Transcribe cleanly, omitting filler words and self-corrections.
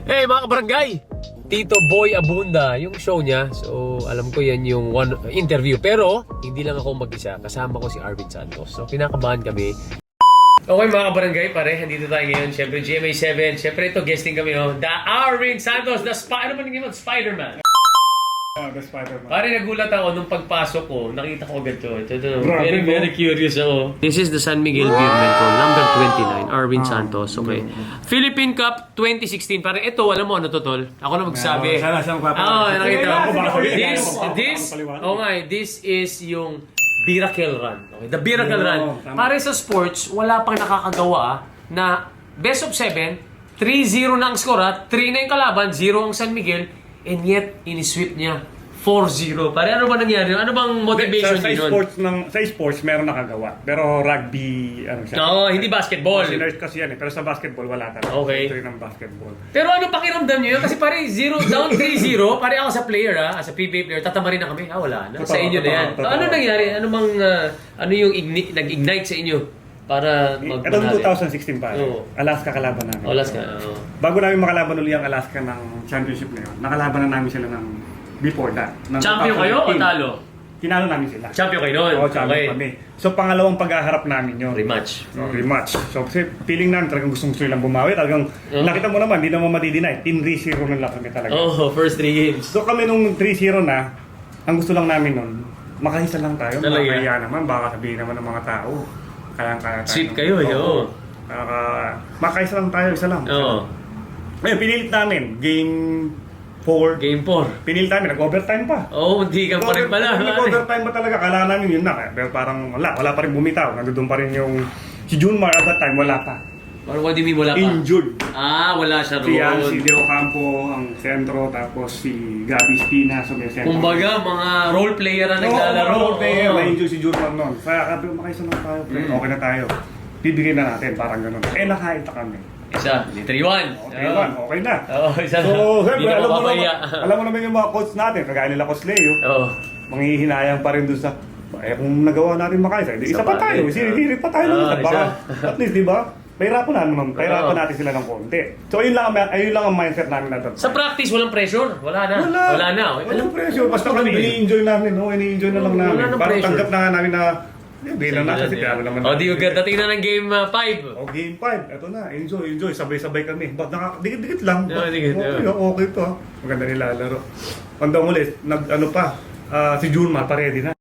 Hey mga kabarangay! Tito Boy Abunda, yung show niya. So alam ko yan yung one interview. Pero hindi lang ako mag-isa. Kasama ko si Arvin Santos. So pinakabahan kami. Okay mga kabarangay, pare, nandito tayo ngayon. Siyempre GMA7. Siyempre ito, guesting kami. Oh. The Arvin Santos, ano ba naging mo? Spider-Man. The Spider-Man. Pare, nagulat ako nung pagpasok ko. Nakita ko agad to. Ito. Grabe, Very curious ako. This is the San Miguel Beer Mentol, number 29, Arvin Santos. Okay. Philippine Cup 2016. Pare, ito, alam mo ano to, tol? Ako na magsasabi. Sana siyang nakita ko. This, This is yung Miracle Run. Okay, the Miracle Run. Tama. Pare sa sports, wala pang nakakagawa na best of 7, 3-0 na ang score, 3 na yung kalaban, 0 ang San Miguel, and yet, in-sweep niya 4-0. Pare, ano ba nangyari? Ano bang motivation sa niyo nun? sa sports meron nakagawa. Pero rugby, ano siya. Oo, hindi basketball. Sinners kasi yan eh. Pero sa basketball, wala talaga. Okay. Ito yun ang basketball. Pero ano pakiramdam niyo yun? Kasi pare, 0 down 3-0, pare ako sa player as a PBA player, tatamarin na kami. Wala na. Sa inyo na yan. Totoo. Ano nangyari? Ano bang, ano yung nag-ignite sa inyo? Para Itong 2016 pa. Oo. Alaska kalaban namin. Olas ka. Bago namin makalaban uli ang Alaska ng championship na yun, nakalaban na namin sila ng before that. Ng Champion kayo o 2018. talo? Tinalo namin sila. Champion kayo nun? Oo, champion kami. So, pangalawang paghaharap namin yun. Rematch. So, rematch. So, kasi feeling namin talagang gustong nilang bumawi. Talagang, nakita mo naman, di naman madidinay. 3-0 na lang kami talaga. Oh, first 3 games. So, kami nung 3-0 na, ang gusto lang namin nun, makahisa lang tayo. Talaga? Makakaya naman, baka sabihin naman ng mga tao. Kaya tayo. Sweet kayo, oo. Makahisa lang tayo, isa lang. Oo. Ngayon, pinilit namin. Game 4. Game 4. Pinilit namin, nag-overtime pa. Oo, hindi ka pa rin pala. Nag-overtime ba talaga? Kala namin yun na. Pero parang wala pa rin bumitaw. Nandun pa rin yung si Junmar at that time, wala pa. What do you mean wala pa? Injured. Wala siya Si roon. Leo Campo, ang sentro, tapos si Gabi Spina, so may sentro. Kumbaga, mga role player ang naglalaro. Oo, player. Oo. Na-injure si Junmar noon. Kaya kabi, makaisa lang tayo, pre. Okay na tayo. Bibigyan na natin, parang ganun. Nakaita kami. Isa, 3-1. Okay, okay na. Oo, isa. So, Hindi na mapapaya. alam mo naman yung mga coach natin, kagaya nila Coach Leo, Oo. manghihinayang pa rin dun sa, kung nagawa natin makaisa, isa pa tayo, sinihiri pa tayo lang. Baka, at least, di ba? Pahirapan natin sila ng konti. So, ayun lang ang mindset namin na Sa practice, walang pressure. Wala na. Wala na. Walang pressure. Basta kami ini-enjoy namin. Ini-enjoy na lang namin. Wala nang Parang pressure. tanggap na nga namin na bilang na kasi kaya naman. O, di dating na ng game 5. Game 5. Ito na. Enjoy. Sabay-sabay kami. Ba't dikit-dikit lang? Dikit. Okay to. Maganda nilalaro. Pandang ulit, si Junmar pa ready na.